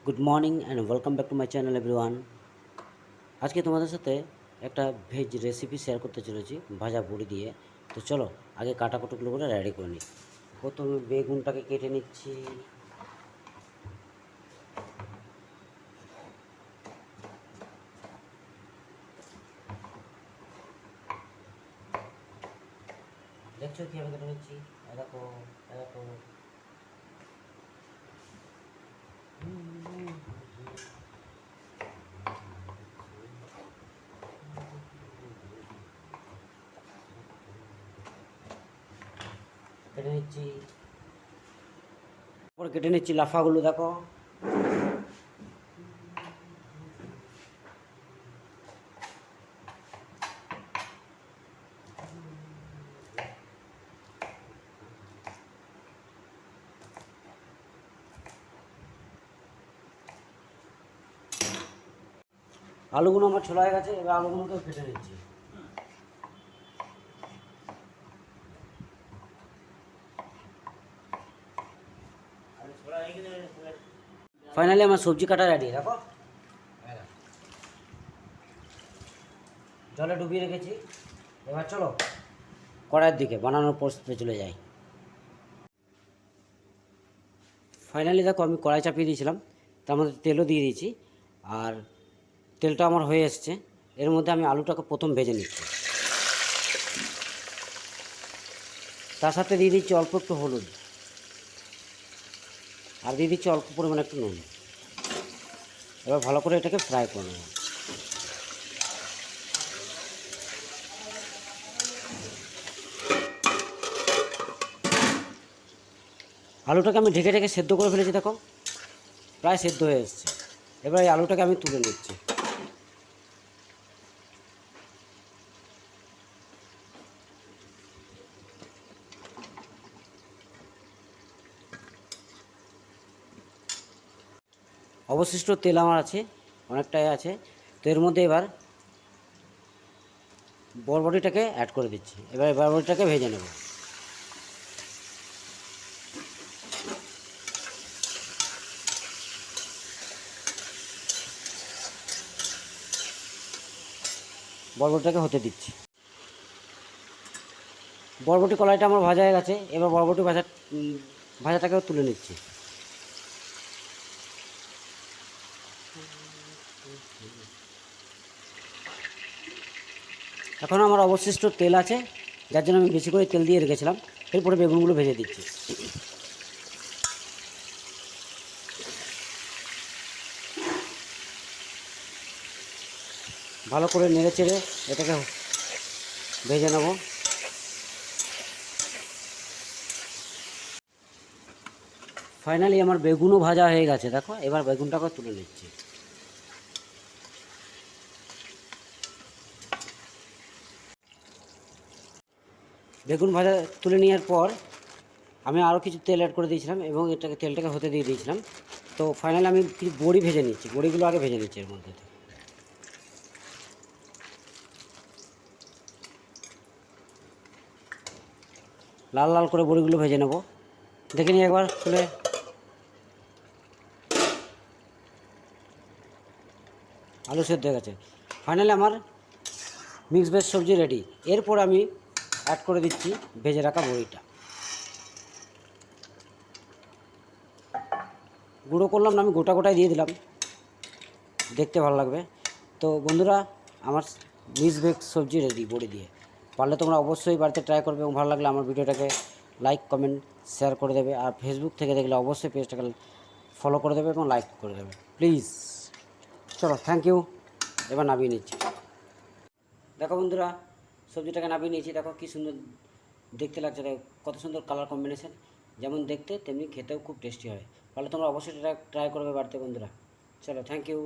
Good morning and welcome back to my channel everyone. আজকে তোমাদের সাথে একটা ভেজ রেসিপি শেয়ার করতে চলেছি, ভাজা বড়ি দিয়ে। তো চলো আগে কাটাকুটোগুলো করে রেডি করে নিই। প্রথমে বেগুনটাকে কেটে নিচ্ছি। দেখছো কীভাবে কেটে নিচ্ছি? দেখো দেখো। কেটে নিচ্ছি, তারপরে কেটে নিচ্ছি লাফাগুলো। দেখো আলুগুলো আমার ছোলা হয়ে গেছে, এবার আলুগুলোকেও কেটে নিচ্ছি। ফাইনালি আমার সবজি কাটা রেডি। দেখো জলে ডুবিয়ে রেখেছি। এবার চলো কড়াইয়ের দিকে বানানোর প্রস্তুতি চলে যাই। ফাইনালি দেখো আমি কড়াই চাপিয়ে দিয়েছিলাম, তার মধ্যে তেলও দিয়ে দিয়েছি, আর তেলটা আমার হয়ে এসছে। এর মধ্যে আমি আলুটাকে প্রথম ভেজে নিচ্ছি, তার সাথে দিয়ে দিচ্ছি অল্প একটু হলুদ, আর দিয়ে দিচ্ছি অল্প পরিমাণে একটু নুন। এবার ভালো করে এটাকে ফ্রাই করে নেব। আলুটাকে আমি ঢেকে ঢেকে সেদ্ধ করে ফেলেছি। দেখো প্রায় সেদ্ধ হয়ে এসছে। এবার এই আলুটাকে আমি তুলে নিচ্ছি। অবশিষ্ট তেল আমার আছে, অনেকটাই আছে। তো এর মধ্যে এবার বরবটিটাকে অ্যাড করে দিচ্ছি। এবার বরবটিটাকে ভেজে নেব। বরবটিটাকে হতে দিচ্ছি। বরবটি কলাইটা আমার ভাজা হয়ে গেছে। এবার বরবটি ভাজাটাকেও তুলে নিচ্ছি। এখন আমার অবশিষ্ট তেল আছে, যার জন্য আমি বেশি করে তেল দিয়ে রেখেছিলাম। এরপরে বেগুনগুলো ভেজে দিচ্ছি। ভালো করে নেড়ে চেড়ে এটাকে ভেজে নেব। ফাইনালি আমার বেগুনও ভাজা হয়ে গেছে। দেখো এবার বেগুনটাকে তুলে নিচ্ছি। বেগুন ভাজা তুলে নেওয়ার পর আমি আরও কিছু তেল অ্যাড করে দিয়েছিলাম এবং তেলটাকে হতে দিয়ে দিয়েছিলাম। তো ফাইনালি আমি কিছু বড়ি ভেজে নিচ্ছি। বড়িগুলো আগে ভেজে নিচ্ছি এর মধ্যে। লাল লাল করে বড়িগুলো ভেজে নেব। দেখে নিই একবার খুলে। আলু সেদ্ধ হয়ে গেছে। ফাইনালি আমার মিক্স ভেজ সবজি রেডি। এরপর আমি অ্যাড করে দিচ্ছি ভেজে রাখা বড়িটা। গুঁড়ো করলাম না, আমি গোটা গোটাই দিয়ে দিলাম, দেখতে ভালো লাগবে। তো বন্ধুরা, আমার মিক্স ভেজ সবজি রেডি বড়ি দিয়ে। পারলে তোমরা অবশ্যই বাড়িতে ট্রাই করবে এবং ভালো লাগলে আমার ভিডিওটাকে লাইক কমেন্ট শেয়ার করে দেবে। আর ফেসবুক থেকে দেখলে অবশ্যই পেজটাকে ফলো করে দেবে এবং লাইক করে দেবে প্লিজ। চলো, থ্যাংক ইউ। এবার নামিয়ে নিচ্ছি। দেখো বন্ধুরা, সবজিটাকে নামিয়ে নিয়েছি। দেখো কী সুন্দর দেখতে লাগছে, দেখো কত সুন্দর কালার কম্বিনেশন। যেমন দেখতে তেমনি খেতেও খুব টেস্টি হয়। তাহলে তোমরা অবশ্যই ট্রাই করবে বাড়িতে বন্ধুরা। চলো, থ্যাংক ইউ।